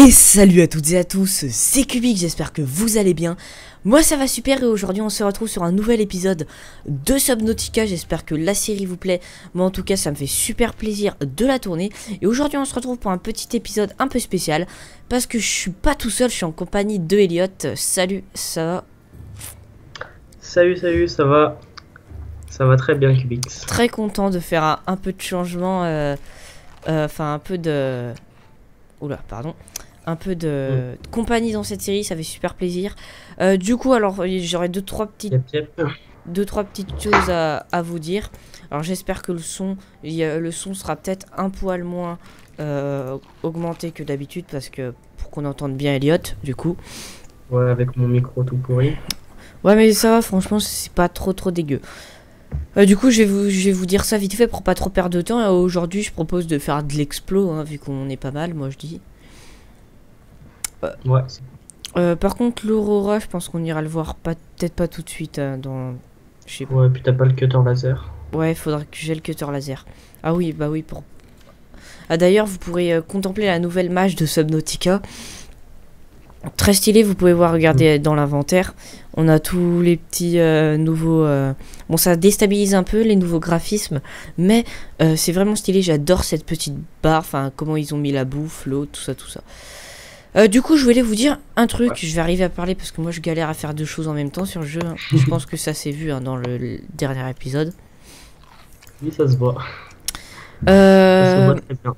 Et salut à toutes et à tous, c'est Cubic, j'espère que vous allez bien. Moi ça va super et aujourd'hui on se retrouve sur un nouvel épisode de Subnautica. J'espère que la série vous plaît. Moi en tout cas ça me fait super plaisir de la tourner. Et aujourd'hui on se retrouve pour un petit épisode un peu spécial. Parce que je suis pas tout seul, je suis en compagnie de Elliot. Salut, ça va? Salut, ça va? Ça va très bien, Cubix. Très content de faire un peu de changement, enfin un peu de... Oula, pardon. Un peu de compagnie dans cette série, ça fait super plaisir. Du coup, alors j'aurais deux trois petites choses à vous dire. Alors j'espère que le son sera peut-être un poil moins augmenté que d'habitude parce que pour qu'on entende bien Elliot, du coup. Ouais, avec mon micro tout pourri. Ouais, mais ça va, franchement, c'est pas trop dégueu. Du coup, je vais vous dire ça vite fait pour pas trop perdre de temps. Et aujourd'hui, je propose de faire de l'explo, hein, vu qu'on est pas mal, moi je dis. Ouais. Par contre, l'Aurora, je pense qu'on ira le voir peut-être pas tout de suite. Dans... Je sais pas. Ouais, puis t'as pas le cutter laser. Ouais, il faudra que j'ai le cutter laser. Ah oui, bah oui, pour... Ah d'ailleurs, vous pourrez contempler la nouvelle mage de Subnautica. Très stylé, vous pouvez voir, regarder dans l'inventaire. On a tous les petits nouveaux... Bon, ça déstabilise un peu les nouveaux graphismes. Mais c'est vraiment stylé, j'adore cette petite barre. Enfin, comment ils ont mis la bouffe, l'eau, tout ça. Du coup, je voulais vous dire un truc. Ouais. Je vais arriver à parler parce que moi, je galère à faire deux choses en même temps sur le jeu. Hein. Je pense que ça s'est vu hein, dans le dernier épisode. Oui, ça se voit. Ça se voit très bien.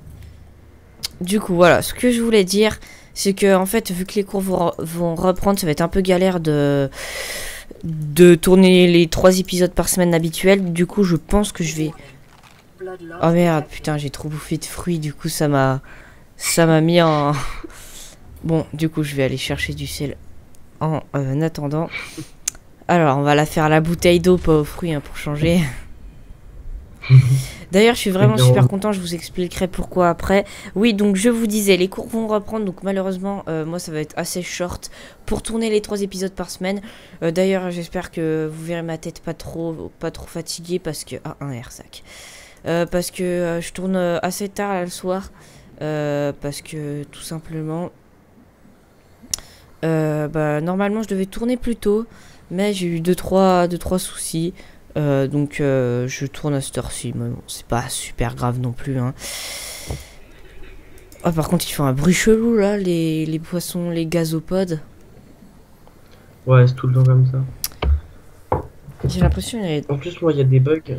Du coup, voilà. Ce que je voulais dire, c'est que en fait, vu que les cours vont reprendre, ça va être un peu galère de tourner les 3 épisodes par semaine habituels. Du coup, je pense que je vais... Oh merde, putain, j'ai trop bouffé de fruits. Du coup, ça m'a mis en... Bon, du coup, je vais aller chercher du sel en attendant. Alors, on va la faire à la bouteille d'eau, pas aux fruits, hein, pour changer. D'ailleurs, je suis vraiment super content, je vous expliquerai pourquoi après. Oui, donc je vous disais, les cours vont reprendre, donc malheureusement, moi, ça va être assez short pour tourner les 3 épisodes par semaine. D'ailleurs, j'espère que vous verrez ma tête pas trop fatiguée, parce que... Ah, un air sac. Parce que je tourne assez tard là, le soir, parce que, tout simplement... bah, normalement je devais tourner plus tôt, mais j'ai eu 2-3 soucis, donc je tourne à cette heure-ci, mais bon, c'est pas super grave non plus, hein. Oh, par contre ils font un bruit chelou là, les poissons, les gazopodes. Ouais, c'est tout le temps comme ça. J'ai l'impression En plus, moi il y a des bugs.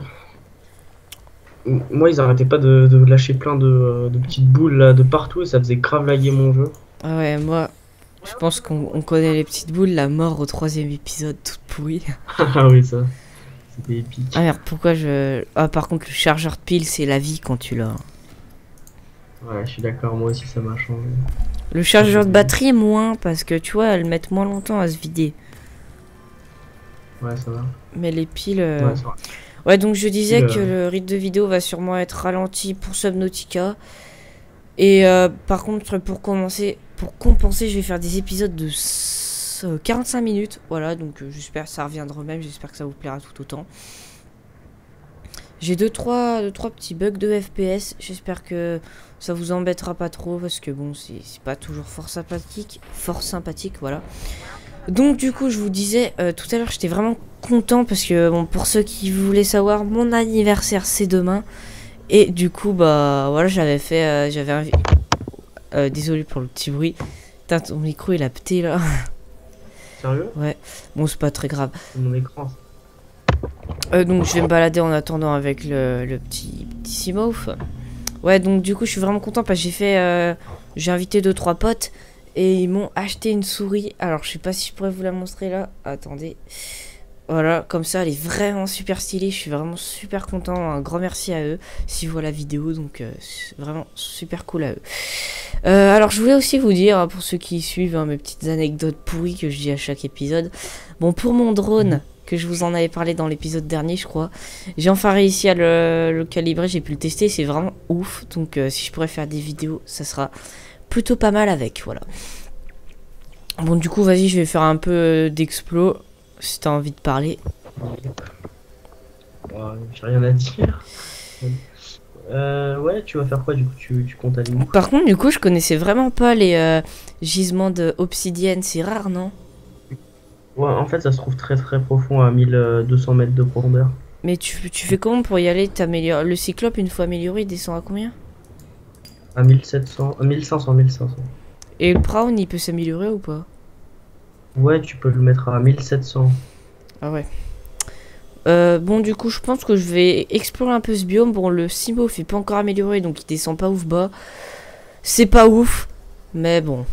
Moi ils arrêtaient pas de lâcher plein de petites boules là de partout et ça faisait grave laguer mon jeu. Ah ouais, moi je pense qu'on connaît les petites boules, la mort au 3e épisode, toute pourrie. Ah oui, ça, c'était épique. Ah merde, pourquoi je... Ah par contre le chargeur de pile c'est la vie quand tu l'as. Ouais, je suis d'accord, moi aussi ça m'a changé. Le chargeur de batterie moins, parce que tu vois, elles mettent moins longtemps à se vider. Ouais, ça va. Mais les piles... Ouais, ça va. Ouais, donc je disais que le rythme de vidéo va sûrement être ralenti pour Subnautica. Et par contre, pour compenser, je vais faire des épisodes de 45 minutes. Voilà, donc j'espère que ça reviendra même. J'espère que ça vous plaira tout autant. J'ai 2-3 petits bugs de FPS. J'espère que ça vous embêtera pas trop. Parce que bon, c'est pas toujours fort sympathique. Voilà. Donc du coup, je vous disais, tout à l'heure, j'étais vraiment content. Parce que, bon, pour ceux qui voulaient savoir, mon anniversaire, c'est demain. Et du coup, bah voilà, désolé pour le petit bruit. Putain, ton micro il a pété là. Sérieux? Ouais, bon, c'est pas très grave. C'est mon écran. Donc je vais me balader en attendant avec le petit Simauve. Ouais, donc du coup, je suis vraiment content parce que j'ai invité 2-3 potes et ils m'ont acheté une souris. Alors, je sais pas si je pourrais vous la montrer là. Attendez. Voilà, comme ça, elle est vraiment super stylée. Je suis vraiment super content. Un grand merci à eux s'ils voient la vidéo. Donc, vraiment super cool à eux. Alors, je voulais aussi vous dire, pour ceux qui suivent mes petites anecdotes pourries que je dis à chaque épisode. Bon, pour mon drone, que je vous en avais parlé dans l'épisode dernier, je crois. J'ai enfin réussi à le calibrer. J'ai pu le tester. C'est vraiment ouf. Donc, si je pourrais faire des vidéos, ça sera plutôt pas mal avec. Voilà. Bon, du coup, vas-y, je vais faire un peu d'explo. Si t'as envie de parler. J'ai rien à dire. Ouais, tu vas faire quoi du coup? Tu comptes aller où? Par contre, du coup, je connaissais vraiment pas les gisements de obsidienne. C'est rare, non? Ouais, en fait, ça se trouve très très profond à 1200 mètres de profondeur. Mais tu fais comment pour y aller? T'améliores le cyclope, une fois amélioré, il descend à combien? À 1700, 1500, 1500. Et le Brown, il peut s'améliorer ou pas? Ouais, tu peux le mettre à 1700. Ah ouais. Bon, du coup, je pense que je vais explorer un peu ce biome. Bon, le Simo fait pas encore amélioré, donc il descend pas ouf bas. C'est pas ouf, mais bon.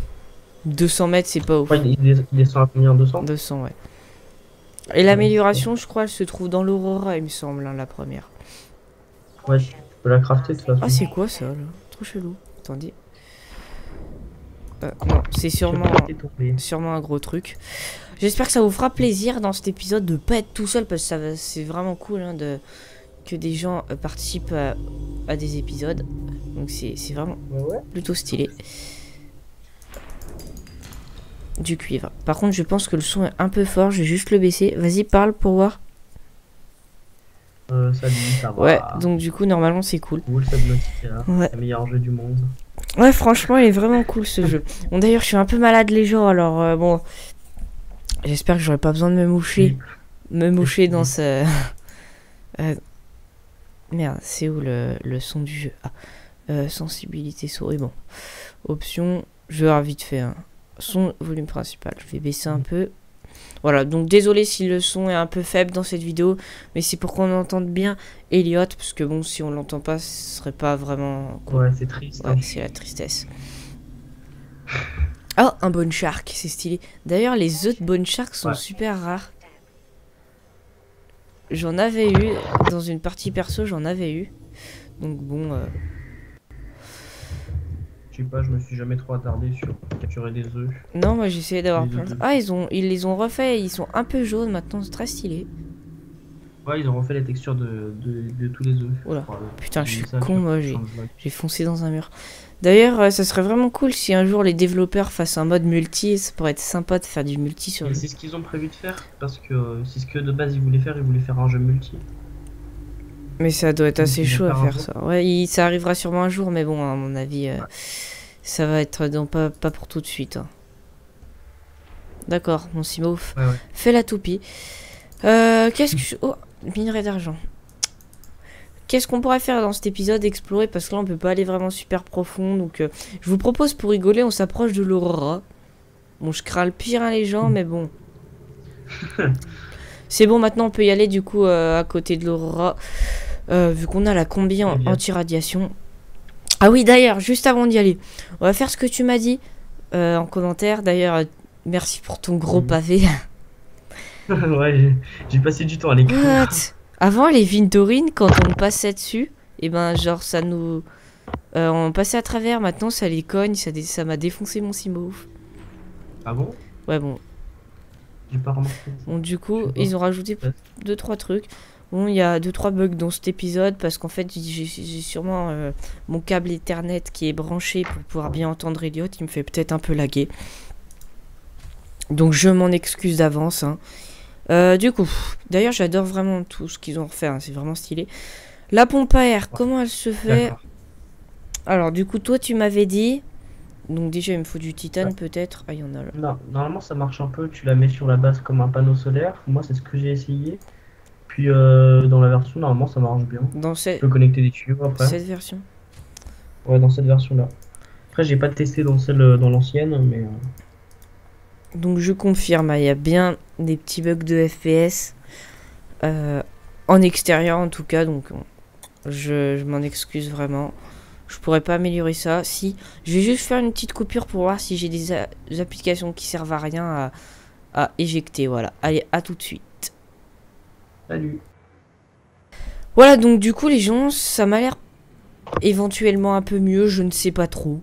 200 mètres, c'est pas Ouais, ouf. il descend à combien? 200? 200, ouais. Et Ouais, l'amélioration, je crois, elle se trouve dans l'Aurora, il me semble, hein, la première. ouais, tu peux la crafter de toute Ah, façon. c'est quoi ça, là? Trop chelou. Attendez. Non, c'est Je sais pas, t'es tombé. sûrement un gros truc. J'espère que ça vous fera plaisir dans cet épisode de pas être tout seul, parce que c'est vraiment cool hein, que des gens participent à des épisodes. Donc c'est vraiment Ouais, ouais. plutôt stylé. Du cuivre. Par contre, je pense que le son est un peu fort, je vais juste le baisser. Vas-y, parle pour voir. Salut, ça Ouais, va. donc du coup, normalement, c'est cool. Cool, Subnautica, Ouais. le meilleur jeu du monde. Ouais, franchement, il est vraiment cool ce jeu. Bon, d'ailleurs, je suis un peu malade les gens, alors bon, j'espère que j'aurai pas besoin de me moucher. Me moucher dans ce. Merde, c'est où le son du jeu? Ah, sensibilité souris, bon. Option, je vais voir vite fait. Hein. Son volume principal, je vais baisser un peu. Voilà, donc désolé si le son est un peu faible dans cette vidéo, mais c'est pour qu'on entende bien Elliot, parce que bon, si on l'entend pas, ce serait pas vraiment cool. Ouais, c'est triste. Ouais, c'est la tristesse. Oh, un bone shark, c'est stylé. D'ailleurs, les œufs de bone shark sont super rares. J'en avais eu, dans une partie perso, j'en avais eu. Donc bon... Je sais pas, je me suis jamais trop attardé sur capturer des œufs. Non, moi j'ai essayé d'avoir Les plein œufs de... de- Ah, ils les ont refait, ils sont un peu jaunes maintenant, c'est très stylé. Ouais, ils ont refait la texture de tous les œufs. Oula, Enfin, putain, je j'ai suis mis ça con, sur moi, Changelog. j'ai foncé dans un mur. D'ailleurs, ça serait vraiment cool si un jour les développeurs fassent un mode multi, ça pourrait être sympa de faire du multi sur Et le... c'est ce qu'ils ont prévu de faire, parce que c'est ce que de base ils voulaient faire un jeu multi. Mais ça doit être Donc, assez ils vont chaud à faire un faire jour. ça. Ouais, ça arrivera sûrement un jour, mais bon, à mon avis, Ouais. ça va être donc pas pour tout de suite. Hein. D'accord, mon Simouf. Ouais, ouais. Fais la toupie. Qu'est-ce que je... Oh, minerai d'argent. Qu'est-ce qu'on pourrait faire dans cet épisode? Explorer, parce que là, on peut pas aller vraiment super profond. Donc, je vous propose, pour rigoler, on s'approche de l'Aurora. Bon, je crains le pire, hein, les gens, mais bon. C'est bon, maintenant, on peut y aller, du coup, à côté de l'Aurora. Vu qu'on a la combi anti-radiation. Ah oui, d'ailleurs, juste avant d'y aller, on va faire ce que tu m'as dit en commentaire. D'ailleurs, merci pour ton gros pavé. Ouais, j'ai passé du temps à l'écrire. What? Avant, les Vintorines, quand on passait dessus, et ben, genre, ça nous... on passait à travers, maintenant, ça les cogne, ça m'a défoncé mon Simo. Ah bon? Ouais, bon. J'ai pas remarqué. Bon, du coup, ils ont rajouté 2-3 trucs. Bon, il y a 2-3 bugs dans cet épisode, parce qu'en fait, j'ai sûrement mon câble Ethernet qui est branché pour pouvoir bien entendre Elliot. Il me fait peut-être un peu laguer. Donc, je m'en excuse d'avance, hein. Du coup, d'ailleurs, j'adore vraiment tout ce qu'ils ont refait, hein, c'est vraiment stylé. La pompe à air, comment elle se fait? Alors, du coup, toi, tu m'avais dit... Donc déjà, il me faut du titane, peut-être. Ah, il y en a là. Non, normalement, ça marche un peu. Tu la mets sur la base comme un panneau solaire. Moi, c'est ce que j'ai essayé. Puis, dans la version, normalement, ça marche bien. Dans Tu peux connecter des tuyaux après. cette version? Ouais, dans cette version-là. Après, j'ai pas testé dans celle dans l'ancienne, mais... Donc, je confirme, il y a bien des petits bugs de FPS. En extérieur, en tout cas, donc... Je m'en excuse vraiment. Je pourrais pas améliorer ça. Si, je vais juste faire une petite coupure pour voir si j'ai des applications qui servent à rien à éjecter. Voilà. Allez, à tout de suite. Salut. Voilà, donc du coup, les gens, ça m'a l'air éventuellement un peu mieux. Je ne sais pas trop.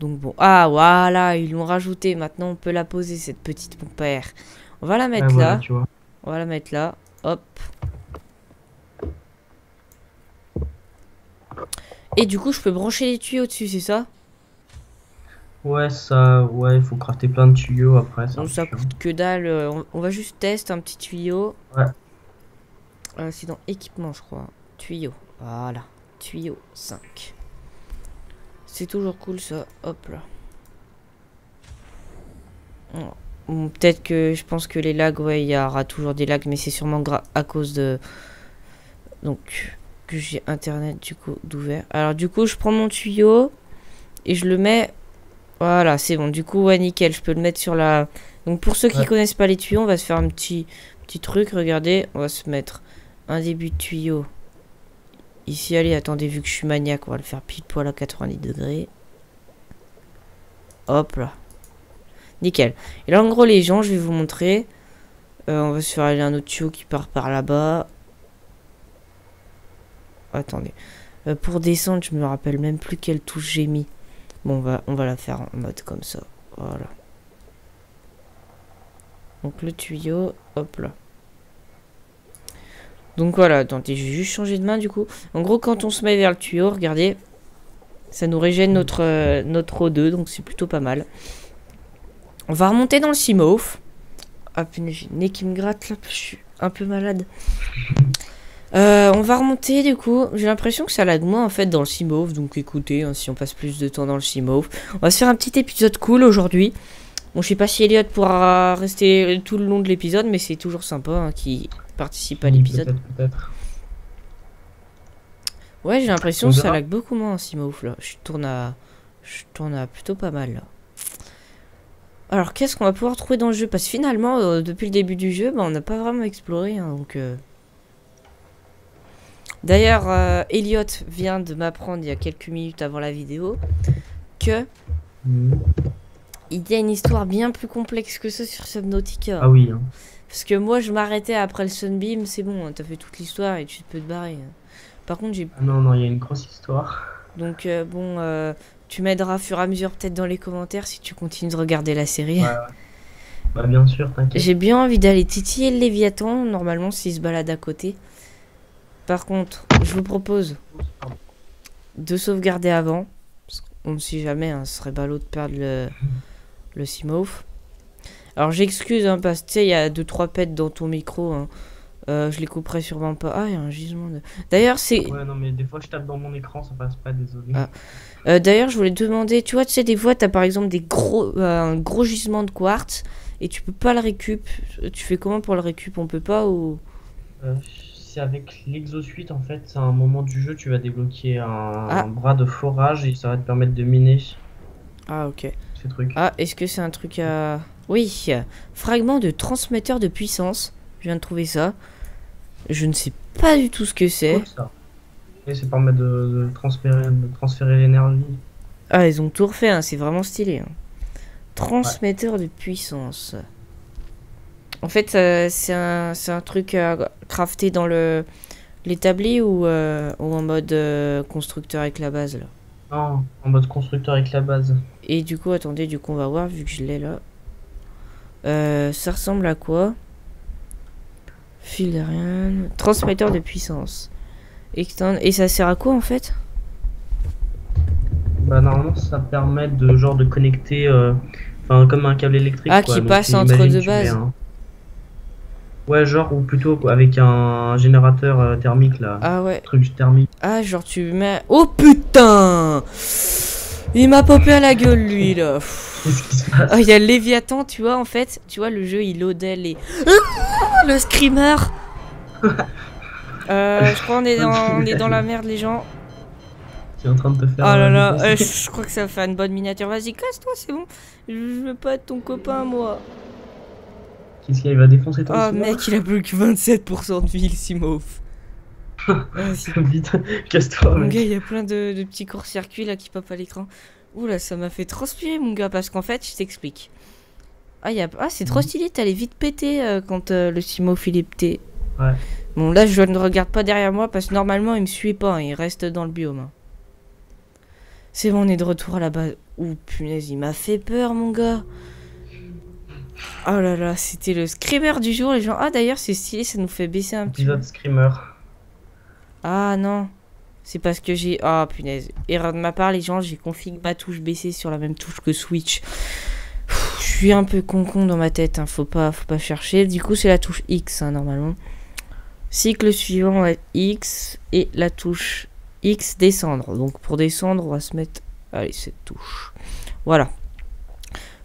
Donc bon. Ah, voilà, ils l'ont rajouté. Maintenant, on peut la poser, cette petite pompe à air. On va la mettre Voilà, là. tu vois. On va la mettre là. Hop. Et du coup, je peux brancher les tuyaux dessus, c'est ça? Ouais, ça... Ouais, il faut crafter plein de tuyaux après. Donc ça coûte que dalle. On va juste tester un petit tuyau. Ouais. C'est dans équipement, je crois. Tuyau. Voilà. tuyau 5. C'est toujours cool ça. Hop là. Bon, peut-être que je pense que les lags, ouais, il y aura toujours des lags, mais c'est sûrement à cause de... Donc, que j'ai internet du coup d'ouvert. Alors du coup, je prends mon tuyau et je le mets... Voilà, c'est bon. Du coup, ouais, nickel. Je peux le mettre sur la... Donc pour ceux qui connaissent pas les tuyaux, on va se faire un petit truc. Regardez, on va se mettre un début de tuyau. Ici, allez, attendez, vu que je suis maniaque, on va le faire pile poil à 90 degrés. Hop là. Nickel. Et là, en gros, les gens, je vais vous montrer. On va se faire aller un autre tuyau qui part par là-bas. Attendez. Pour descendre, je me rappelle même plus quelle touche j'ai mis. Bon, on va la faire en mode comme ça. Voilà. Donc le tuyau, hop là. Donc voilà, attendez, j'ai juste changé de main du coup. En gros, quand on se met vers le tuyau, regardez, ça nous régène notre O2, donc c'est plutôt pas mal. On va remonter dans le Simorph. Ah punaise, j'ai le nez qui me gratte là, je suis un peu malade. On va remonter du coup. J'ai l'impression que ça lag moins en fait dans le Simorph. Donc écoutez, hein, si on passe plus de temps dans le Simorph. On va se faire un petit épisode cool aujourd'hui. Bon, je sais pas si Elliot pourra rester tout le long de l'épisode, mais c'est toujours sympa hein, qui participe à l'épisode. Peut-être. Ouais, j'ai l'impression que ça lag beaucoup moins en Simorph là. Je tourne à plutôt pas mal là. Alors qu'est-ce qu'on va pouvoir trouver dans le jeu? Parce que finalement, depuis le début du jeu, bah, on n'a pas vraiment exploré. Hein, donc... D'ailleurs, Elliot vient de m'apprendre il y a quelques minutes avant la vidéo que il y a une histoire bien plus complexe que ça sur Subnautica. Ah oui. Hein. Parce que moi, je m'arrêtais après le Sunbeam, c'est bon, t'as fait toute l'histoire et tu peux te barrer. Par contre, j'ai... Ah non, il y a une grosse histoire. Donc, bon, tu m'aideras au fur et à mesure peut-être dans les commentaires si tu continues de regarder la série. Ouais. Bah bien sûr, t'inquiète. J'ai bien envie d'aller titiller le Léviathan, normalement, s'il se balade à côté. Par contre, je vous propose de sauvegarder avant. Parce qu'on ne sait jamais, hein, ce serait ballot de perdre le Simorph. Alors j'excuse, hein, parce que tu sais, il y a 2-3 pets dans ton micro. Hein. Je les couperai sûrement pas. Ah, il y a un gisement de... D'ailleurs, c'est... Ouais, non, mais des fois je tape dans mon écran, ça passe pas, désolé. Ah. D'ailleurs, je voulais te demander, tu vois, tu sais, des fois, t'as par exemple un gros gisement de quartz et tu peux pas le récup. Tu fais comment pour le récup? On peut pas ou... C'est avec l'Exosuite en fait, à un moment du jeu, tu vas débloquer un bras de forage et ça va te permettre de miner. Ah, ok. Ces trucs. Ah, est-ce que c'est un truc à... Oui, fragment de transmetteur de puissance. Je viens de trouver ça. Je ne sais pas du tout ce que c'est. Et c'est permettre de transférer l'énergie. Ah, ils ont tout refait, hein, c'est vraiment stylé. Hein. Transmetteur de puissance. En fait, c'est un truc à crafter dans l'établi ou en mode constructeur avec la base là? Non, en mode constructeur avec la base. Et du coup, attendez, on va voir vu que je l'ai là. Ça ressemble à quoi? Fil d'Ariane. Transmetteur de puissance. Extend. Et ça sert à quoi en fait? Bah normalement ça permet de connecter comme un câble électrique. Ah, quoi. qui Donc, passe entre deux bases. Ouais, genre, ou plutôt avec un générateur thermique là. Ah ouais. Truc thermique. Ah, genre tu mets... Oh putain! Il m'a popé à la gueule lui là. Qu'est-ce qui se passe? Ah, il y a le Léviathan, tu vois, en fait. Tu vois, le jeu il loadait les... Ah, le screamer! Je crois on est dans la merde les gens. Qui est en train de te faire... Oh là là, je crois que ça va faire une bonne miniature. Vas-y, casse-toi, c'est bon. Je veux pas être ton copain, moi. Qu'est-ce qu'il va défoncer ton Oh mec, il a plus que 27% de vie, le Simorph. Vite, casse-toi. Mon gars, il y a plein de petits courts-circuits là qui popent à l'écran. Oula, ça m'a fait transpirer, mon gars, parce qu'en fait, je t'explique. Ah, c'est trop stylé, t'allais vite péter quand le Simorph il est pété. Ouais. Bon, là, je ne regarde pas derrière moi parce que normalement, il me suit pas, hein, il reste dans le biome. Hein. C'est bon, on est de retour à la base. Ouh, punaise, il m'a fait peur, mon gars. Oh là là, c'était le screamer du jour, les gens. Ah, d'ailleurs, c'est stylé, ça nous fait baisser un petit peu. Épisode screamer. Ah non, c'est parce que j'ai... Ah, punaise. Erreur de ma part, les gens, j'ai config ma touche baissée sur la même touche que Switch. Je suis un peu con dans ma tête, hein. Faut pas chercher. Du coup, c'est la touche X, hein, normalement. Cycle suivant, X, et la touche X, descendre. Donc pour descendre, on va se mettre... Allez, cette touche. Voilà.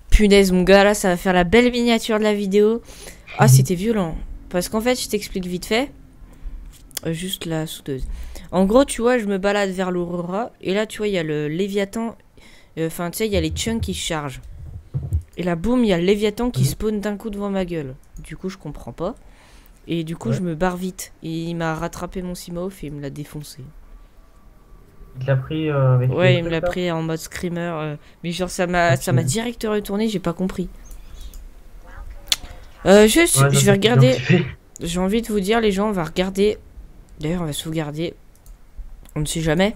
Punaise, mon gars, là, ça va faire la belle miniature de la vidéo. Ah, c'était violent. Parce qu'en fait, je t'explique vite fait. Juste la soudeuse. En gros, tu vois, je me balade vers l'Aurora. Et là, tu vois, il y a le Léviathan. Enfin, tu sais, il y a les chunks qui se chargent. Et là, boum, il y a le Léviathan qui spawn d'un coup devant ma gueule. Du coup, je comprends pas. Et du coup, je me barre vite. Et il m'a rattrapé mon Simorph et il me l'a défoncé. Il l'a pris avec Ouais, le il me l'a truc, là pris en mode screamer. Mais genre, ça m'a direct retourné, j'ai pas compris. Je vais regarder. J'ai envie de vous dire, les gens, on va regarder. D'ailleurs, on va sauvegarder. On ne sait jamais.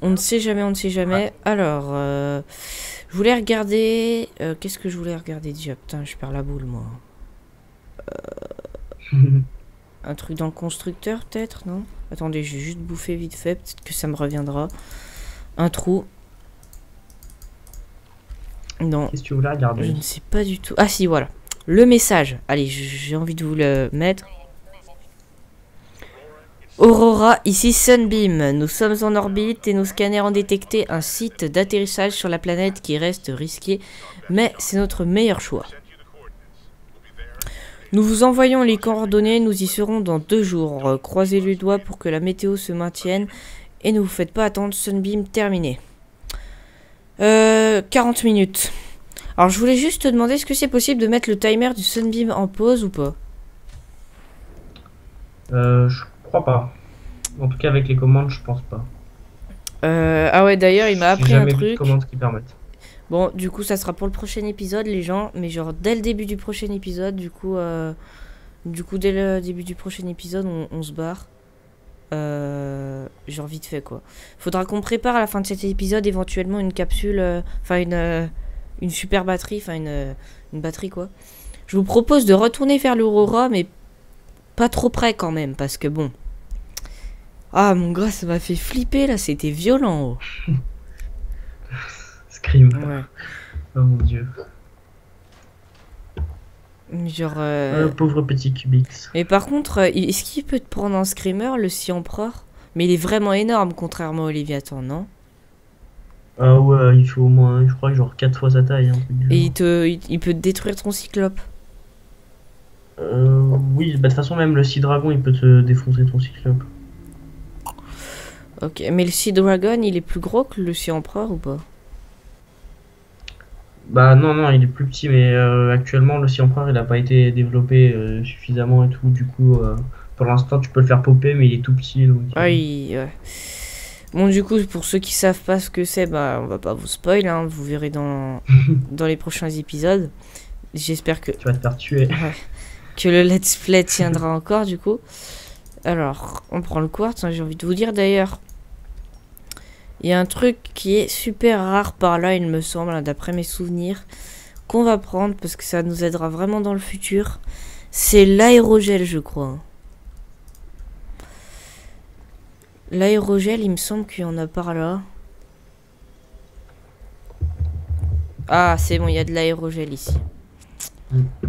On ne sait jamais, on ne sait jamais. Ouais. Alors, je voulais regarder... Qu'est-ce que je voulais regarder déjà? Putain, je perds la boule, moi. Un truc dans le constructeur, peut-être, non? Attendez, je vais juste bouffer vite fait. Peut-être que ça me reviendra. Un trou. Non. Qu'est-ce que tu voulais regarder? Je ne sais pas du tout. Ah si, voilà. Le message. Allez, j'ai envie de vous le mettre. Aurora, ici Sunbeam. Nous sommes en orbite et nos scanners ont détecté un site d'atterrissage sur la planète qui reste risqué, mais c'est notre meilleur choix. Nous vous envoyons les coordonnées, nous y serons dans 2 jours. Croisez les doigts pour que la météo se maintienne et ne vous faites pas attendre. Sunbeam terminé. 40 minutes. Alors je voulais juste te demander, est-ce que c'est possible de mettre le timer du Sunbeam en pause ou pas? Je crois pas. En tout cas avec les commandes, je pense pas. Ah ouais, d'ailleurs il m'a appris un truc. Vu de commandes qui permettent. Bon, du coup ça sera pour le prochain épisode les gens, mais genre dès le début du prochain épisode, du coup dès le début du prochain épisode on se barre. Genre vite fait quoi. Faudra qu'on prépare à la fin de cet épisode éventuellement une capsule, enfin une super batterie, enfin une batterie quoi. Je vous propose de retourner vers l'Aurora, mais pas trop près quand même, parce que bon. Ah mon gars, ça m'a fait flipper là, c'était violent. Oh. Scream. Ouais. Oh mon dieu. Genre. Pauvre petit Cubix. Mais par contre, est-ce qu'il peut te prendre en screamer le Sea Emperor? Mais il est vraiment énorme contrairement au Léviathan, non? Ah ouais, il fait au moins, je crois, genre 4 fois sa taille. Hein, et il peut te détruire ton cyclope. Oui, bah, de toute façon, même le Sea Dragon, il peut te défoncer ton cyclope. Ok, mais le Sea Dragon, il est plus gros que le Sea Emperor ou pas? Bah non, il est plus petit, mais actuellement, le Sea Emperor, il a pas été développé suffisamment et tout. Du coup, pour l'instant, tu peux le faire popper, mais il est tout petit. Donc, ah, ouais. Bon, du coup, pour ceux qui savent pas ce que c'est, bah, on va pas vous spoil, hein, vous verrez dans les prochains épisodes. J'espère que... Tu vas te faire tuer. Ouais, que le let's play tiendra encore, du coup. Alors, on prend le quartz, hein, j'ai envie de vous dire d'ailleurs. Il y a un truc qui est super rare par là, il me semble, hein, d'après mes souvenirs, qu'on va prendre parce que ça nous aidera vraiment dans le futur. C'est l'aérogel, je crois. L'aérogel, il me semble qu'il y en a par là. Ah, c'est bon, il y a de l'aérogel ici.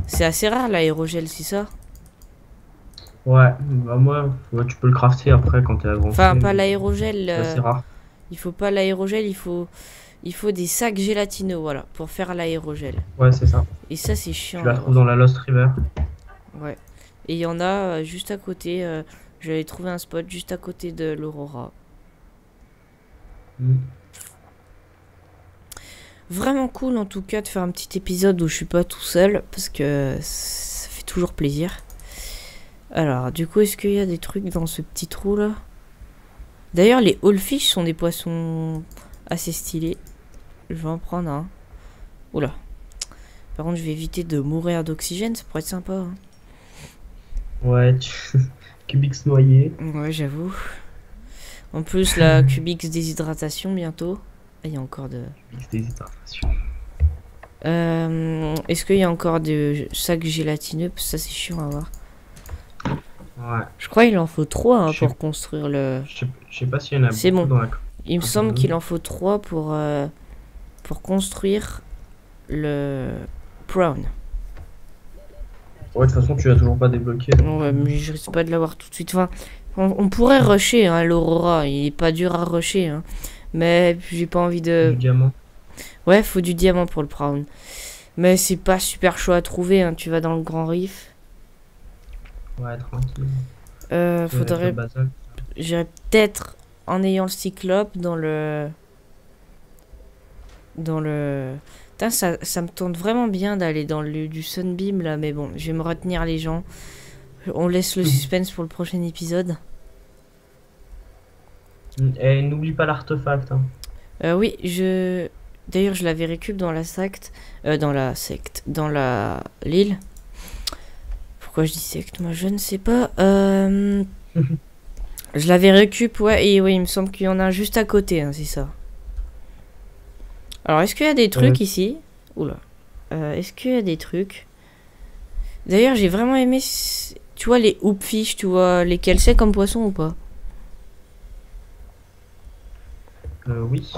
C'est assez rare l'aérogel, c'est ça? Ouais, bah moi, ouais, tu peux le crafter après quand t'es avancé. Enfin, pas l'aérogel. C'est rare. Il faut pas l'aérogel, il faut des sacs gélatineux, voilà, pour faire l'aérogel. Ouais, c'est ça. Et ça, c'est chiant. Tu la trouves dans la Lost River. Ouais. Et il y en a juste à côté. J'avais trouvé un spot juste à côté de l'Aurora. Vraiment cool en tout cas de faire un petit épisode où je suis pas tout seul, parce que ça fait toujours plaisir. Alors, du coup, est-ce qu'il y a des trucs dans ce petit trou là? D'ailleurs, les Hallfish sont des poissons assez stylés. Je vais en prendre un. Oula. Par contre, je vais éviter de mourir d'oxygène, ça pourrait être sympa. Hein. Ouais, Cubix noyé. Ouais, j'avoue. En plus, la Cubix déshydratation bientôt. Ah, il y a encore de... Cubix déshydratation. Est-ce qu'il y a encore des sacs gélatineux? Ça, c'est chiant à voir. Ouais. Je crois qu'il en faut 3 hein, pour construire le... Je sais pas s'il y en a beaucoup bon. dans la... Il me semble qu'il en faut 3 pour construire le Prawn. Ouais, de toute façon, tu l'as toujours pas débloqué. Donc, Ouais, mais je risque pas de l'avoir tout de suite. Enfin, on pourrait rusher, hein, l'Aurora. Il est pas dur à rusher, hein. Mais j'ai pas envie du de... diamant. Ouais, faut du diamant pour le Brown. Mais c'est pas super chaud à trouver, hein. Tu vas dans le Grand Rift. Ouais, tranquille. Avec le Faudrait... bazar. J'irais peut-être en ayant le Cyclope dans le... Dans le... Putain, ça me tente vraiment bien d'aller dans le du Sunbeam, là. Mais bon, je vais me retenir les gens. On laisse le suspense pour le prochain épisode. Et n'oublie pas l'artefact. Hein. Oui, je... D'ailleurs, je l'avais récup dans la secte. Dans la... L'île. Pourquoi je dis secte? Moi, je ne sais pas. Je l'avais récup, ouais. Et oui, il me semble qu'il y en a un juste à côté, hein, c'est ça. Alors, est-ce qu'il y a des trucs ici? Oula. Est-ce qu'il y a des trucs? D'ailleurs, j'ai vraiment aimé... Tu vois, les hoopfish, tu vois lesquels c'est comme poisson ou pas? Oui.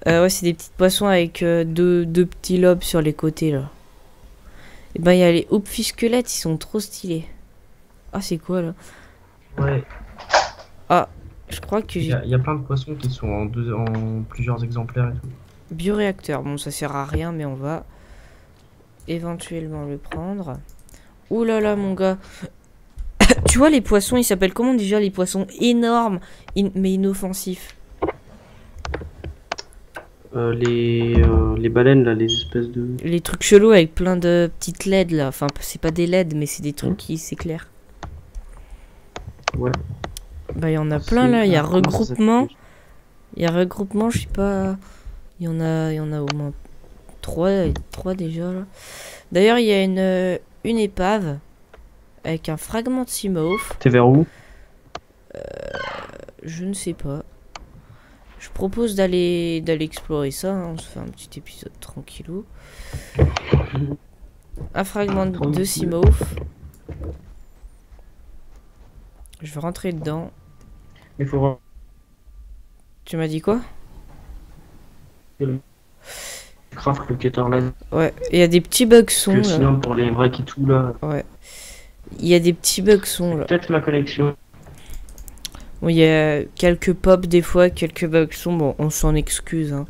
Ouais, c'est des petits poissons avec deux petits lobes sur les côtés, là. Et ben, il y a les hoopfish squelettes, ils sont trop stylés. Ah, c'est quoi, là? Ouais. Ah, je crois que Il j'ai... y a plein de poissons qui sont en plusieurs exemplaires et tout. Bioréacteur. Bon, ça sert à rien, mais on va éventuellement le prendre. Ouh là là, mon gars. Tu vois, les poissons, ils s'appellent comment déjà? Les poissons énormes, mais inoffensifs. Les baleines, là, les espèces de... Les trucs chelous avec plein de petites LED, là. Enfin, c'est pas des LED, mais c'est des trucs qui s'éclairent. Ouais. Bah, il y en a plein, là. Il y a regroupement. Il y a regroupement, je sais pas... Il y en a au moins 3 déjà, là. D'ailleurs, il y a une épave avec un fragment de Seamouth. T'es vers où? Je ne sais pas. Je propose d'aller explorer ça, hein. On se fait un petit épisode tranquillou. Un fragment de Seamouth. Je vais rentrer dedans. Il faut voir. Tu m'as dit quoi? Craft le cutter là. Ouais, il y a des petits bugs son là. Sinon pour les vrais qui tout là. Ouais. Il y a des petits bugs son là. Peut-être ma connexion. Bon, il y a quelques pops des fois, quelques bugs son. Bon, on s'en excuse, hein.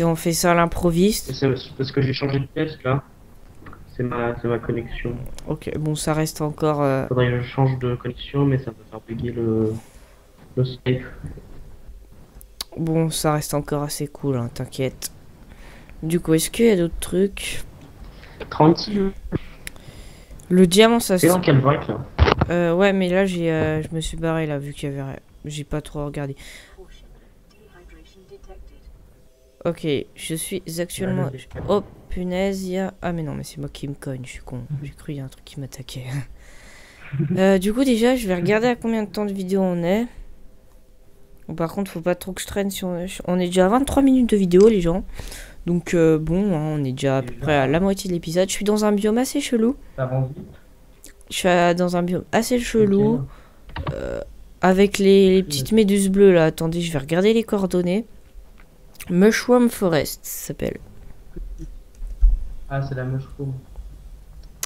On fait ça à l'improviste. C'est parce que j'ai changé de pièce là. C'est ma connexion. Ok, bon, ça reste encore... Faudrait que je change de connexion, mais ça va faire bugger le Skype. Bon, ça reste encore assez cool, hein, t'inquiète. Du coup, est-ce qu'il y a d'autres trucs? Tranquille. Le diamant, ça C'est dans quel break là? Ouais, mais là, je me suis barré, là, vu qu'il y avait... J'ai pas trop regardé. Ok, je suis actuellement... Oh, punaise, il y a... Ah, mais non, mais c'est moi qui me cogne, je suis con. J'ai cru qu'il y a un truc qui m'attaquait. Du coup, déjà, je vais regarder à combien de temps de vidéo on est. Bon, par contre, faut pas trop que je traîne si on est déjà à 23 minutes de vidéo, les gens. Donc, bon, hein, on est déjà à peu près à la moitié de l'épisode. Je suis dans un biome assez chelou. Je suis dans un biome assez chelou. Avec les petites méduses bleues, là. Attendez, je vais regarder les coordonnées. Mushroom Forest, ça s'appelle. Ah, c'est la mushroom.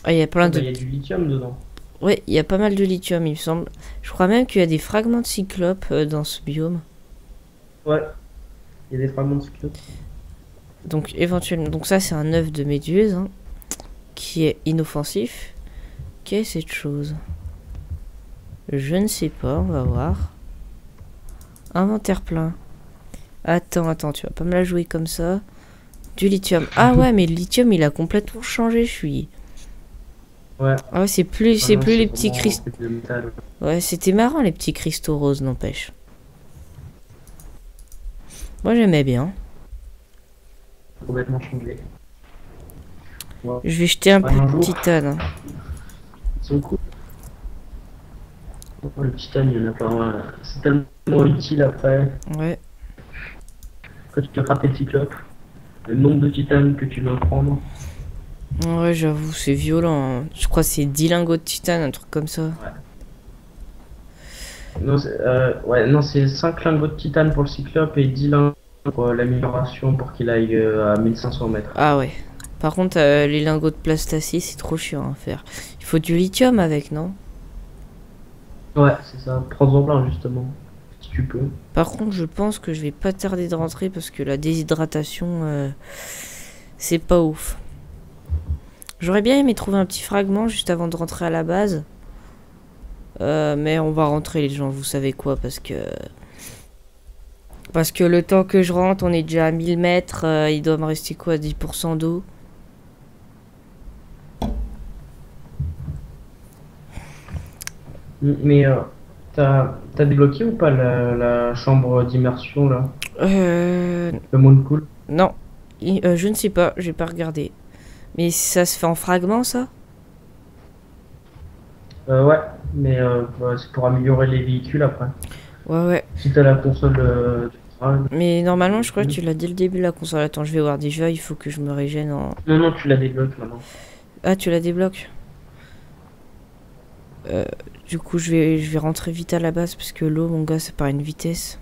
Ah, il y a plein de... Il y a du lithium dedans. Ouais, il y a pas mal de lithium, il me semble. Je crois même qu'il y a des fragments de cyclope dans ce biome. Ouais, il y a des fragments de cyclope. Donc, éventuellement... Donc ça, c'est un œuf de méduse, hein, qui est inoffensif. Qu'est-ce cette chose? Je ne sais pas, on va voir. Inventaire plein. Attends, tu vas pas me la jouer comme ça. Du lithium. Ah ouais, mais le lithium, il a complètement changé, je suis... Ouais. Ah ouais, c'est plus les petits cristaux. Ouais. Ouais, c'était marrant, les petits cristaux roses, n'empêche. Moi, j'aimais bien. Complètement changé. Ouais. Je vais jeter un peu de titane. Ils sont cool. Oh, le titane, il y en a pas mal. C'est tellement utile après. Ouais. Quand tu peux frapper le cyclope, le nombre de titane que tu dois prendre. Ouais, j'avoue, c'est violent, hein. Je crois que c'est 10 lingots de titane, un truc comme ça. Ouais. Non, c'est 5 lingots de titane pour le cyclope et 10 lingots pour l'amélioration pour qu'il aille à 1500 mètres. Ah ouais. Par contre, les lingots de plastacie, c'est trop chiant à faire. Il faut du lithium avec, non? Ouais, c'est ça. Prends-en plein, justement. Si tu peux. Par contre, je pense que je vais pas tarder de rentrer parce que la déshydratation, c'est pas ouf. J'aurais bien aimé trouver un petit fragment juste avant de rentrer à la base. Mais on va rentrer les gens, vous savez quoi, parce que le temps que je rentre, on est déjà à 1000 mètres, il doit me rester quoi, 10% d'eau. Mais t'as débloqué ou pas la chambre d'immersion là? Le monde cool? Non, je ne sais pas, j'ai pas regardé. Mais ça se fait en fragments, ça? Ouais, mais bah, c'est pour améliorer les véhicules après. Ouais, ouais. Si t'as la console de travail. Mais normalement, je crois que tu l'as dès le début, la console. Attends, je vais voir déjà, il faut que je me régène en... Non, non, tu la débloques maintenant. Ah, tu la débloques. Du coup, je vais rentrer vite à la base parce que l'eau, mon gars, ça part à une vitesse.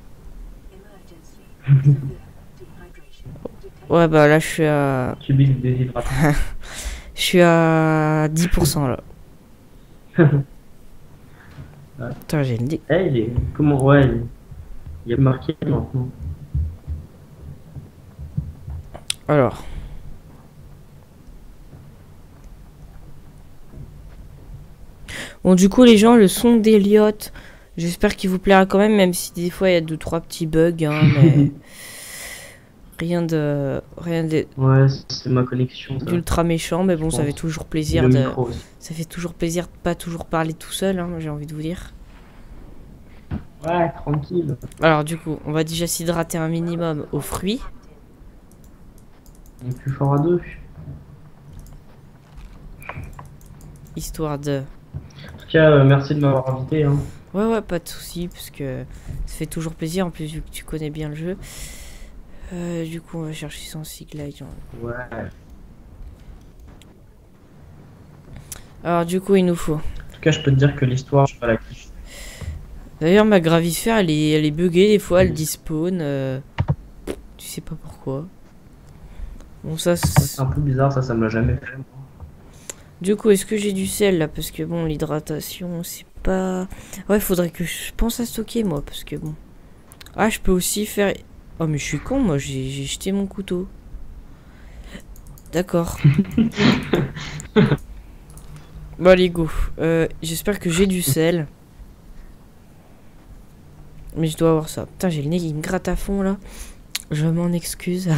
Ouais, bah là, je suis à... Cubique déshydraté. Je suis à 10% là. Ouais. Putain, j'ai le nez. Eh, il est... Comment? Ouais, il est marqué maintenant. Alors. Bon, du coup, les gens, le son d'Eliott, j'espère qu'il vous plaira quand même, même si des fois il y a 2-3 petits bugs, hein, mais rien de Ouais, c'est ma connexion. d'ultra méchant, mais bon, ça fait toujours plaisir de, ça fait toujours plaisir de pas toujours parler tout seul, hein, j'ai envie de vous dire. Ouais, tranquille. Alors, du coup, on va déjà s'hydrater un minimum aux fruits. On est plus fort à deux. Histoire de... En tout cas, merci de m'avoir invité. Hein. Ouais, ouais, pas de soucis, parce que ça fait toujours plaisir, en plus, vu que tu connais bien le jeu. Du coup, on va chercher son cycle. Ouais. Alors, du coup, il nous faut... En tout cas, je peux te dire que l'histoire, je suis pas la kiffe. D'ailleurs, ma gravifère, elle est buggée, des fois, elle despawn. Tu sais pas pourquoi. Bon, ça, c'est un peu bizarre, ça me l'a jamais fait. Du coup, est-ce que j'ai du sel, là? Parce que, bon, l'hydratation, c'est pas... Ouais, faudrait que je pense à stocker, moi, parce que, bon... Ah, je peux aussi faire... Oh, mais je suis con, moi, j'ai jeté mon couteau. D'accord. Bon, allez, go. J'espère que j'ai du sel. Mais je dois avoir ça. Putain, j'ai le nez qui me gratte à fond, là. Je m'en excuse.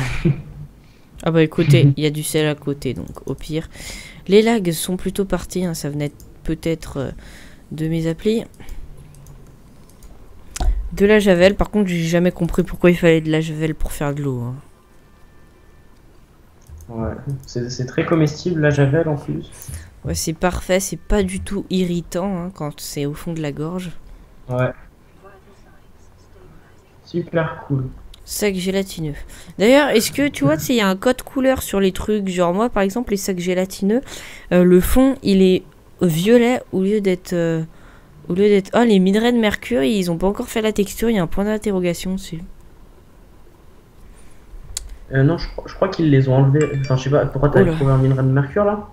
Ah bah écoutez, il y a du sel à côté, donc au pire. Les lags sont plutôt partis, hein, ça venait peut-être de mes applis. De la javel, par contre j'ai jamais compris pourquoi il fallait de la javel pour faire de l'eau. Hein. Ouais, c'est très comestible la javel en plus. Ouais, c'est parfait, c'est pas du tout irritant hein, quand c'est au fond de la gorge. Ouais. Super cool. Sac gélatineux. D'ailleurs, est-ce que tu vois, il y a un code couleur sur les trucs, genre moi par exemple, les sacs gélatineux, le fond il est violet au lieu d'être... Oh, les minerais de mercure, ils ont pas encore fait la texture, il y a un point d'interrogation dessus. Non, je crois qu'ils les ont enlevés. Enfin, je sais pas, pourquoi t'as trouvé un minerai de mercure là?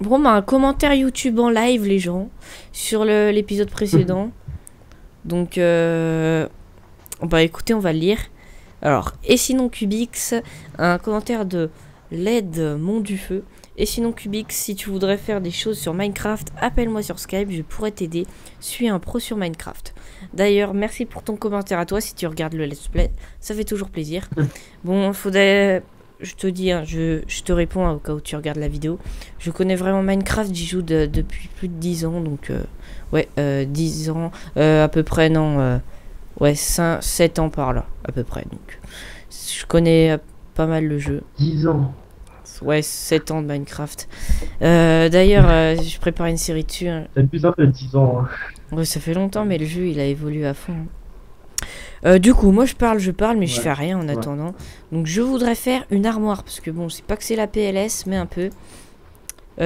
Bon, bah, un commentaire YouTube en live, les gens, sur l'épisode précédent. Donc, bah écoutez, on va le lire. Alors, et sinon Cubix, un commentaire de LED Mont du Feu. Et sinon Cubix, si tu voudrais faire des choses sur Minecraft, appelle-moi sur Skype, je pourrais t'aider. Suis un pro sur Minecraft. D'ailleurs, merci pour ton commentaire à toi si tu regardes le let's play, ça fait toujours plaisir. Bon, faudrait... Je te dis, hein, je te réponds hein, au cas où tu regardes la vidéo. Je connais vraiment Minecraft, j'y joue depuis plus de 10 ans, donc... ouais, 10 ans, à peu près, non... ouais, 7 ans par là, à peu près. Donc, je connais pas mal le jeu. 10 ans. Ouais, 7 ans de Minecraft. D'ailleurs, je prépare une série dessus. Hein. Ça fait plus un peu de 10 ans. Hein. Ouais, ça fait longtemps, mais le jeu, il a évolué à fond. Du coup, moi, je parle, mais je fais rien en attendant. Donc, je voudrais faire une armoire. Parce que, bon, c'est pas que c'est la PLS, mais un peu.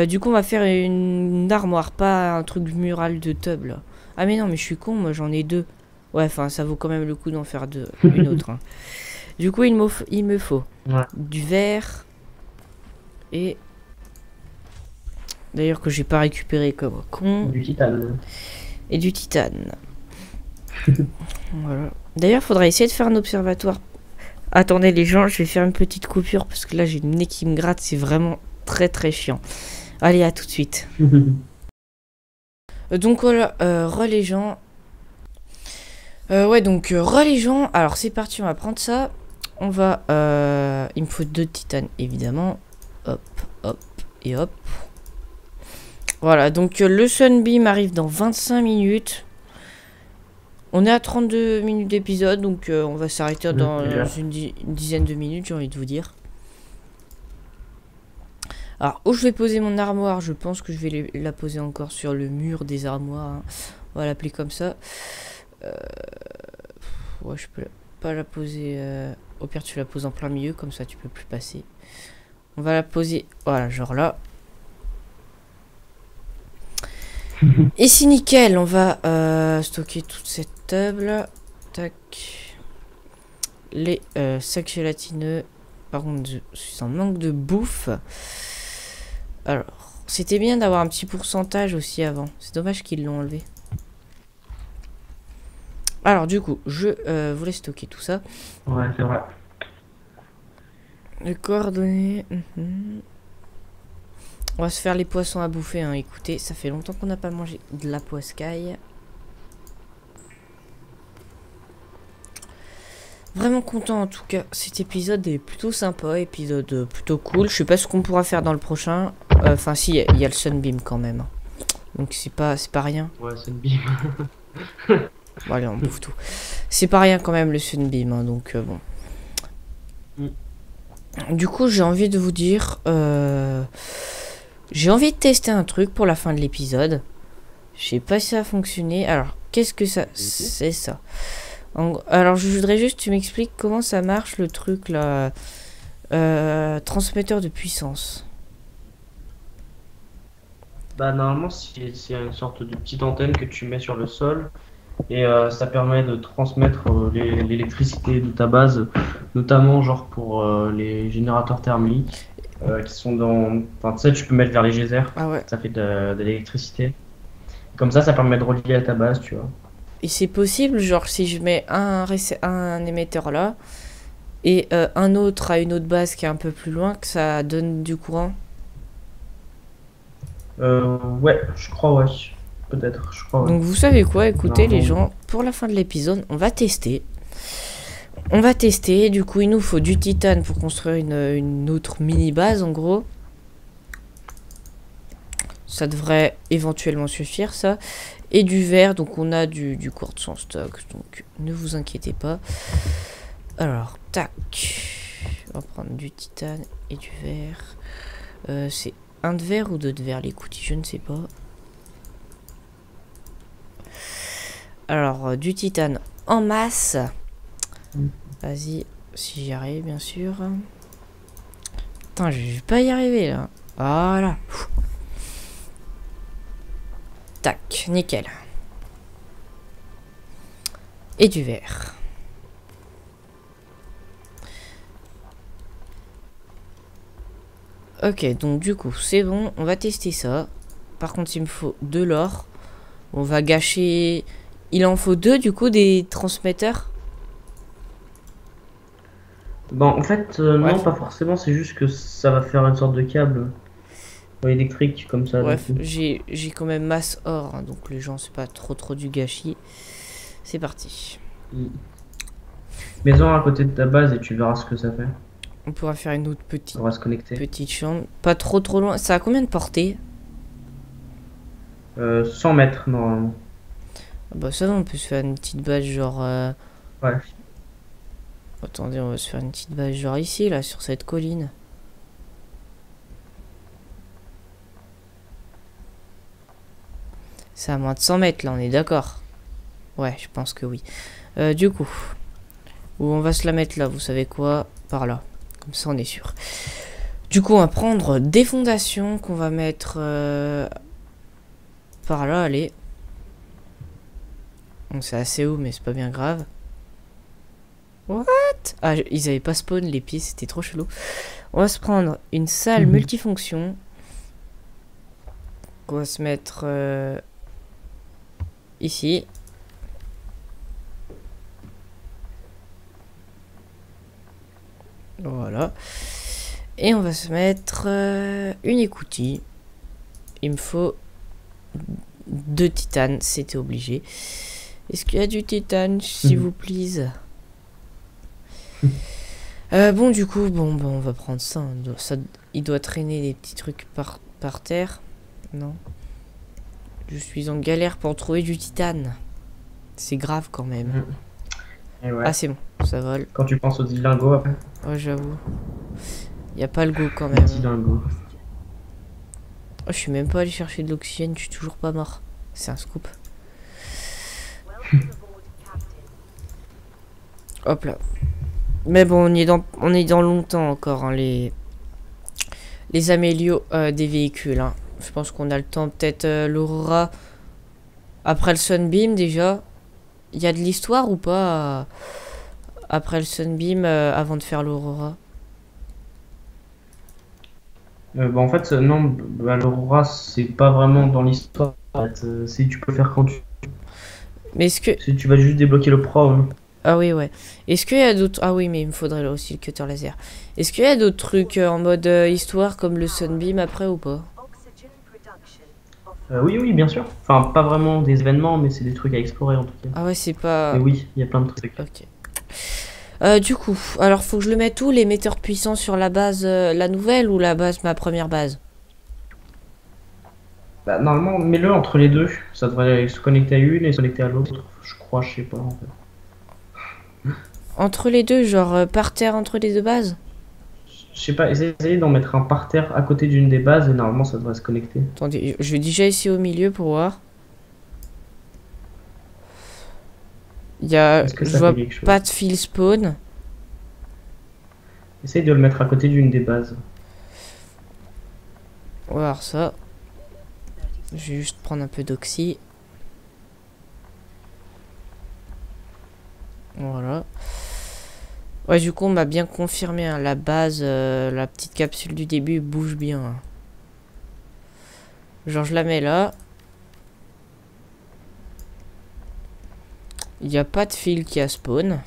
Du coup, on va faire une armoire, pas un truc mural de tub, là. Ah, mais non, mais je suis con, moi, j'en ai 2. Ouais, enfin, ça vaut quand même le coup d'en faire une autre. Hein. Du coup, il me faut du verre, Et d'ailleurs que j'ai pas récupéré comme con. Du titane. Et du titane. Voilà. D'ailleurs, faudrait essayer de faire un observatoire. Attendez les gens, je vais faire une petite coupure parce que là j'ai le nez qui me gratte, c'est vraiment très très chiant. Allez, à tout de suite. Donc voilà, re les gens. Ouais, donc re les gens. Alors c'est parti, on va prendre ça. On va... il me faut 2 titanes, évidemment. Hop, hop et hop. Voilà, donc le Sunbeam arrive dans 25 minutes. On est à 32 minutes d'épisode, donc on va s'arrêter dans une dizaine de minutes, j'ai envie de vous dire. Alors, où je vais poser mon armoire, je pense que je vais la poser encore sur le mur des armoires. Hein. On va l'appeler comme ça. Ouais, je peux pas la poser... Au pire, tu la poses en plein milieu, comme ça tu peux plus passer. On va la poser, voilà, genre là. Et c'est nickel, on va stocker toute cette table. Tac. Les sacs gélatineux. Par contre, je suis en manque de bouffe. Alors, c'était bien d'avoir un petit pourcentage aussi avant. C'est dommage qu'ils l'ont enlevé. Alors, du coup, je voulais stocker tout ça. Ouais, c'est vrai. Les coordonnées. On va se faire les poissons à bouffer. Hein. Écoutez, ça fait longtemps qu'on n'a pas mangé de la poiscaille. Vraiment content en tout cas. Cet épisode est plutôt sympa. Épisode plutôt cool. Je sais pas ce qu'on pourra faire dans le prochain. Enfin, si, il y a le Sunbeam quand même. Donc, c'est pas rien. Ouais, Sunbeam. Bon, allez, on bouffe tout. C'est pas rien quand même le Sunbeam. Hein, donc, bon. Du coup, j'ai envie de vous dire... j'ai envie de tester un truc pour la fin de l'épisode. Je sais pas si ça a fonctionné. Alors, qu'est-ce que ça... C'est ça. Alors, je voudrais juste que tu m'expliques comment ça marche le truc là. Transmetteur de puissance. Bah, normalement, c'est une sorte de petite antenne que tu mets sur le sol. Et ça permet de transmettre l'électricité de ta base, notamment genre pour les générateurs thermiques qui sont dans... Enfin, tu sais, tu peux mettre vers les geysers, Ah ouais. ça fait de l'électricité. Comme ça permet de relier à ta base, tu vois. Et c'est possible, genre si je mets un émetteur là et un autre à une autre base qui est un peu plus loin, que ça donne du courant. Ouais, je crois, ouais. Peut-être, je crois, ouais. Donc vous savez quoi, écoutez Non, les non. gens, pour la fin de l'épisode, on va tester. On va tester, du coup il nous faut du titane pour construire une autre mini base en gros. Ça devrait éventuellement suffire ça. Et du verre, donc on a du quartz en stock, donc ne vous inquiétez pas. Alors, tac. On va prendre du titane et du verre. C'est un de verre ou deux de verre, les coutilles, je ne sais pas. Alors, du titane en masse. Vas-y, si j'y arrive, bien sûr. Putain, je vais pas y arriver, là. Voilà. Tac, nickel. Et du verre. Ok, donc du coup, c'est bon. On va tester ça. Par contre, il me faut de l'or. On va gâcher... Il en faut 2, du coup, des transmetteurs. Bon, en fait, Ouais. non, pas forcément, c'est juste que ça va faire une sorte de câble électrique comme ça. Bref, j'ai quand même masse or, hein, donc les gens, c'est pas trop du gâchis. C'est parti. Mets-en à côté de ta base et tu verras ce que ça fait. On pourra faire une autre On va se connecter. petite chambre. Pas trop loin. Ça a combien de portée? 100 mètres normalement. Ah bah ça va, on peut se faire une petite base genre... Ouais. Attendez, on va se faire une petite base genre ici, là, sur cette colline. C'est à moins de 100 mètres, là, on est d'accord. Ouais, je pense que oui. Du coup, où on va se la mettre là, vous savez quoi? Par là. Comme ça, on est sûr. Du coup, on va prendre des fondations qu'on va mettre par là, allez. Donc c'est assez haut, mais c'est pas bien grave. What? Ah, ils avaient pas spawn les pieds, c'était trop chelou. On va se prendre une salle multifonction. On va se mettre ici. Voilà. Et on va se mettre une écoutille. Il me faut 2 titanes, c'était obligé. Est-ce qu'il y a du titane, s'il vous plaît? Bon, du coup, bon, on va prendre ça, hein. Il doit traîner des petits trucs par terre. Non. Je suis en galère pour trouver du titane. C'est grave quand même. Et ouais. Ah, c'est bon, ça vole. Quand tu penses au dilingo après. Ouais, j'avoue. Y a pas le go quand Le même. dilingo. Oh, je suis même pas allé chercher de l'oxygène, je suis toujours pas mort. C'est un scoop. Hop là. Mais bon, on est dans longtemps encore, hein, les amélios des véhicules. Hein. Je pense qu'on a le temps, peut-être l'Aurora. Après le Sunbeam déjà. Il y a de l'histoire ou pas après le Sunbeam avant de faire l'Aurora? Bah, en fait, non, bah, l'Aurora, c'est pas vraiment dans l'histoire. En fait. Si tu peux faire quand tu. Mais est-ce que... Si tu vas juste débloquer le Pro. Ah oui, ouais. Est-ce qu'il y a d'autres... Ah oui, mais il me faudrait aussi le cutter laser. Est-ce qu'il y a d'autres trucs en mode histoire comme le Sunbeam après ou pas? Oui, bien sûr. Enfin, pas vraiment des événements, mais c'est des trucs à explorer en tout cas. Ah ouais, c'est pas... Et oui, il y a plein de trucs. Ok. Du coup, alors faut que je le mette où, l'émetteur puissant sur la base, la nouvelle ou la base, ma première base? Bah, normalement, mets-le entre les deux. Ça devrait se connecter à une et se connecter à l'autre. Je crois, je sais pas en fait. Entre les deux, genre par terre entre les deux bases? Je sais pas, essayez d'en mettre un par terre à côté d'une des bases et normalement ça devrait se connecter. Attendez, je vais déjà essayer au milieu pour voir. Il y a... Je vois pas de fil spawn. Essaye de le mettre à côté d'une des bases. On va voir ça. Je vais juste prendre un peu d'oxy. Voilà. Ouais, du coup, on m'a bien confirmé, hein, la base, la petite capsule du début bouge bien. Hein. Genre, je la mets là. Il n'y a pas de fil qui a spawn.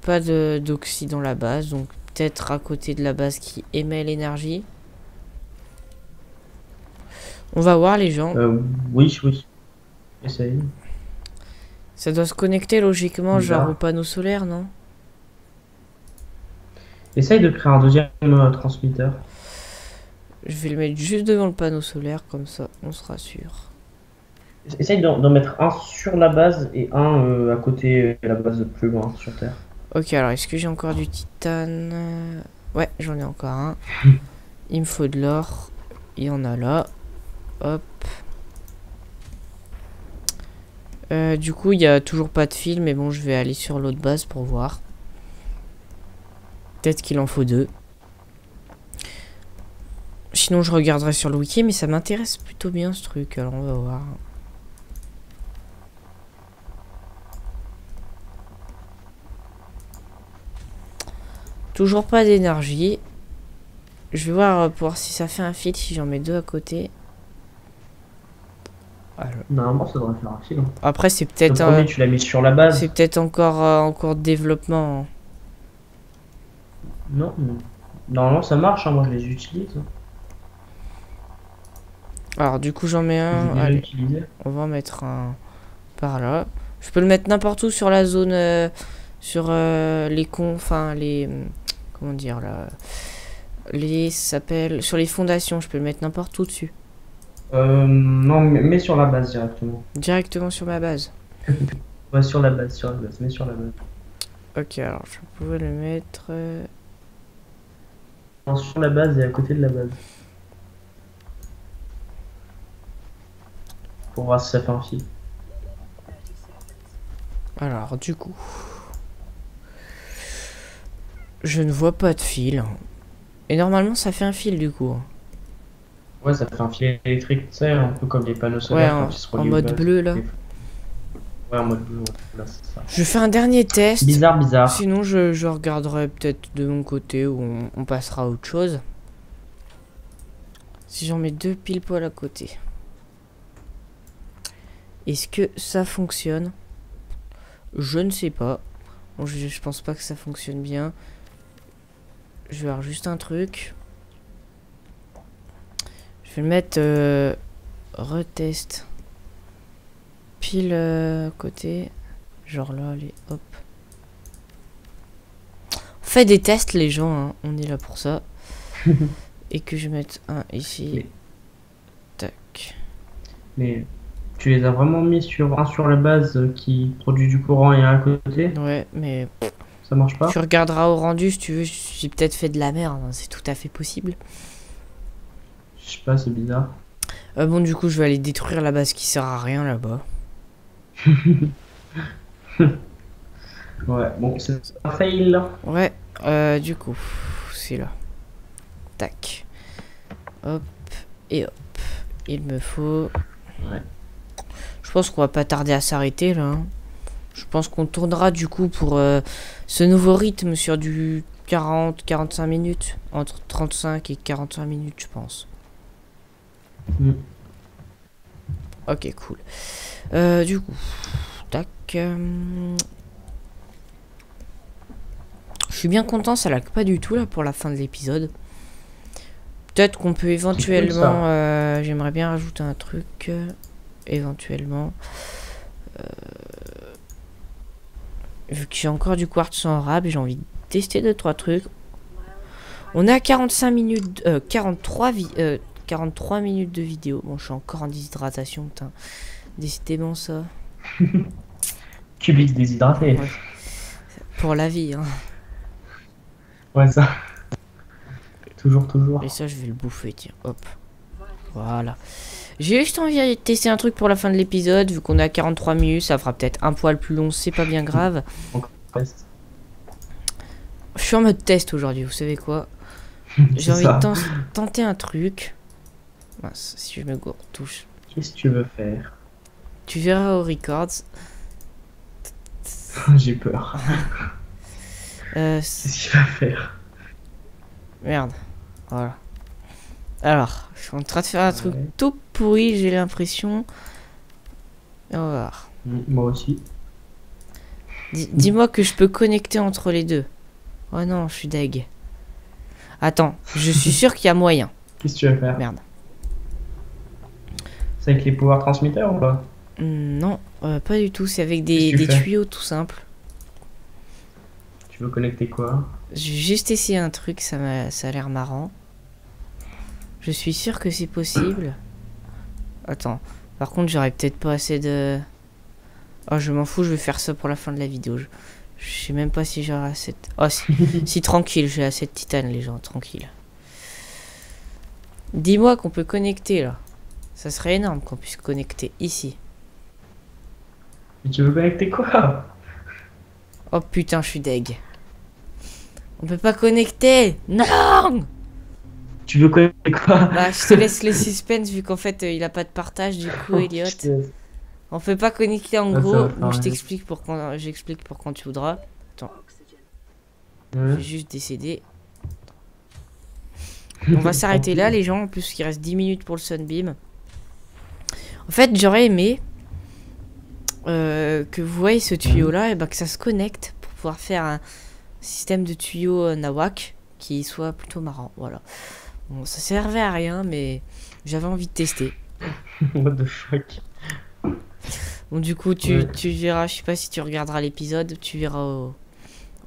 Pas d'oxy dans la base, donc peut-être à côté de la base qui émet l'énergie. On va voir les gens. Oui. Essaye. Ça doit se connecter logiquement, Bizarre. genre au panneau solaire, non? Essaye de créer un deuxième transmetteur. Je vais le mettre juste devant le panneau solaire, comme ça, on sera sûr. Essaye d'en mettre un sur la base et un à côté de la base plus loin sur Terre. Ok, alors est-ce que j'ai encore du titane? Ouais, j'en ai encore un. Il me faut de l'or. Il y en a là. Hop. Du coup, il n'y a toujours pas de fil, mais bon, je vais aller sur l'autre base pour voir. Peut-être qu'il en faut 2. Sinon, je regarderai sur le wiki, mais ça m'intéresse plutôt bien ce truc. Alors, on va voir. Toujours pas d'énergie. Je vais voir pour voir si ça fait un fil, si j'en mets 2 à côté. Alors. Normalement, ça devrait faire un fil. Après, c'est peut-être... Le premier, tu l'as mis sur la base. C'est peut-être encore de développement. Hein. Non, normalement ça marche, hein, moi je les utilise. Alors, du coup, j'en mets un. Allez, on va en mettre un par là. Je peux le mettre n'importe où sur la zone... sur les enfin, les... Comment dire, là... Les... Ça s'appelle... Sur les fondations, je peux le mettre n'importe où dessus. Non, mets sur la base directement. Directement sur ma base. Ouais, sur la base, mets sur la base. Ok, alors je pouvais le mettre... Non, sur la base et à côté de la base. Pour voir si ça fait un fil. Alors, du coup... Je ne vois pas de fil. Et normalement, ça fait un fil, du coup. Ouais, ça fait un fil électrique, tu sais, un peu comme les panneaux solaires. Ouais, en mode bleu, là. Ouais, en mode bleu, là, c'est ça. Je fais un dernier test. Bizarre, bizarre. Sinon, je regarderai peut-être de mon côté ou on passera à autre chose. Si j'en mets deux pile poil à côté. Est-ce que ça fonctionne? Je ne sais pas. Bon, je pense pas que ça fonctionne bien. Je vais voir juste un truc. Je vais le mettre retest pile à côté. Genre là, allez, hop. On fait des tests les gens, hein. On est là pour ça. Et que je mette un ici. Mais- Tac. Mais tu les as vraiment mis sur un sur la base qui produit du courant et un à côté? Ouais, mais Ça marche pas? tu regarderas au rendu si tu veux. J'ai peut-être fait de la merde, hein. C'est tout à fait possible. Je sais pas, c'est bizarre. Bon, du coup, je vais aller détruire la base qui sert à rien là-bas. Ouais, bon, c'est un fail là. Ouais, du coup, c'est là. Tac. Hop, et hop. Il me faut... Ouais. Je pense qu'on va pas tarder à s'arrêter là, hein. Je pense qu'on tournera du coup pour ce nouveau rythme sur du 40-45 minutes. Entre 35 et 45 minutes, je pense. Mm. Ok, cool. Du coup, tac. Je suis bien content, ça lag pas du tout là pour la fin de l'épisode. Peut-être qu'on peut éventuellement... J'aimerais bien rajouter un truc. Éventuellement. Vu que j'ai encore du quartz en rab, j'ai envie de tester 2-3 trucs. On est à 45 minutes... 43 minutes de vidéo. Bon, je suis encore en déshydratation, putain. Décidément ça. Cubique déshydraté. Ouais. Pour la vie, hein. Ouais, ça. Toujours, toujours. Et ça, je vais le bouffer, tiens. Hop. Voilà. J'ai juste envie de tester un truc pour la fin de l'épisode. Vu qu'on est à 43 minutes, ça fera peut-être un poil plus long. C'est pas bien grave. Donc, reste. Je suis en mode test aujourd'hui, vous savez quoi? J'ai envie de tenter un truc. Mince, si je me touche. Qu'est-ce que tu veux faire? Tu verras au records. J'ai peur. Qu'est-ce qu'il va faire? Merde. Voilà. Alors, je suis en train de faire un truc Ouais. tout pourri, j'ai l'impression. Et on va voir. Moi aussi. Dis-moi que je peux connecter entre les deux. Oh non, je suis deg. Attends, je suis sûr qu'il y a moyen. Qu'est-ce que tu vas faire? Merde. C'est avec les pouvoirs transmetteurs ou pas? Non, pas du tout. C'est avec Qu'est-ce que tu des fais? tuyaux tout simples. Tu veux connecter quoi? J'ai juste essayé un truc, ça a l'air marrant. Je suis sûr que c'est possible. Attends, par contre, j'aurais peut-être pas assez de... Oh, je m'en fous, je vais faire ça pour la fin de la vidéo. Je sais même pas si j'aurai assez de... Oh, si tranquille, j'ai assez de titane, les gens, tranquille. Dis-moi qu'on peut connecter, là. Ça serait énorme qu'on puisse connecter ici. Mais tu veux connecter quoi? Oh putain, je suis deg. On peut pas connecter. Non. Tu veux connecter quoi? Bah, je te laisse les suspens vu qu'en fait, il a pas de partage du coup, Elliot. On peut pas connecter en Ah, ça gros. va faire Donc je rien. t'explique pour quand j'explique pour quand tu voudras. Je vais Ouais. juste décéder. On va s'arrêter là, les gens. En plus, il reste 10 minutes pour le Sunbeam. En fait, j'aurais aimé que vous voyez ce tuyau là, et bah, que ça se connecte pour pouvoir faire un système de tuyaux Nawak qui soit plutôt marrant. Voilà. Bon, ça servait à rien, mais j'avais envie de tester. What the fuck? Bon, du coup, Ouais. tu verras. Je sais pas si tu regarderas l'épisode, tu verras au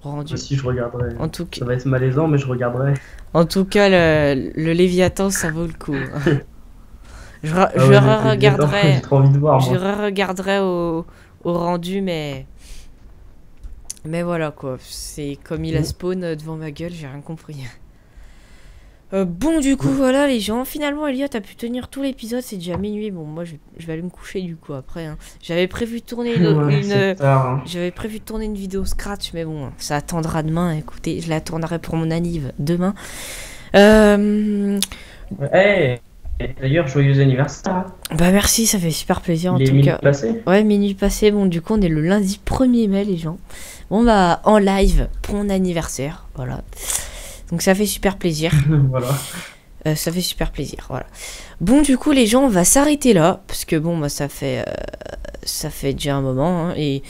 rendu. Moi aussi, je regarderai. En tout Ça va être malaisant, mais je regarderai. le Léviathan, ça vaut le coup. Je Ah ouais, re-regarderai. J'ai trop envie de voir, Je moi. re-regarderai au rendu, mais voilà quoi. C'est comme il a spawn devant ma gueule, j'ai rien compris. Bon, du coup, voilà les gens. Finalement, Elliot a pu tenir tout l'épisode. C'est déjà minuit. Bon, moi, je vais aller me coucher du coup après, hein. J'avais prévu de tourner Ouais, c'est tard, hein. j'avais prévu de tourner une vidéo Scratch, mais bon, ça attendra demain. Écoutez, je la tournerai pour mon anniv demain. Hey, Et d'ailleurs, joyeux anniversaire. Bah merci, ça fait super plaisir en Il est tout minuit cas. passé. Ouais, minuit passé, bon du coup on est le lundi 1er mai les gens. Bon bah en live pour mon anniversaire, voilà. Donc ça fait super plaisir. Voilà. Ça fait super plaisir, voilà. Bon du coup les gens on va s'arrêter là, parce que bon bah ça fait déjà un moment, hein, et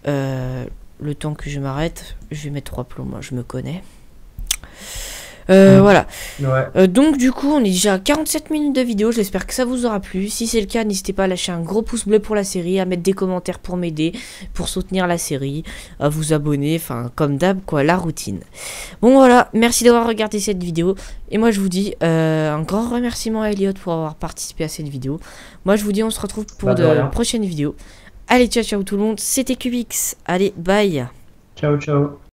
le temps que je m'arrête, je vais mettre 3 plombs, moi je me connais. Voilà. Ouais. Donc du coup on est déjà à 47 minutes de vidéo, j'espère que ça vous aura plu. Si c'est le cas, n'hésitez pas à lâcher un gros pouce bleu pour la série, à mettre des commentaires pour m'aider, pour soutenir la série, à vous abonner, enfin comme d'hab quoi, la routine. Bon voilà, merci d'avoir regardé cette vidéo, et moi je vous dis un grand remerciement à Elliot pour avoir participé à cette vidéo. Moi je vous dis on se retrouve pour De de rien. prochaines vidéos. Allez ciao ciao tout le monde, c'était Cubix, allez bye. Ciao, ciao.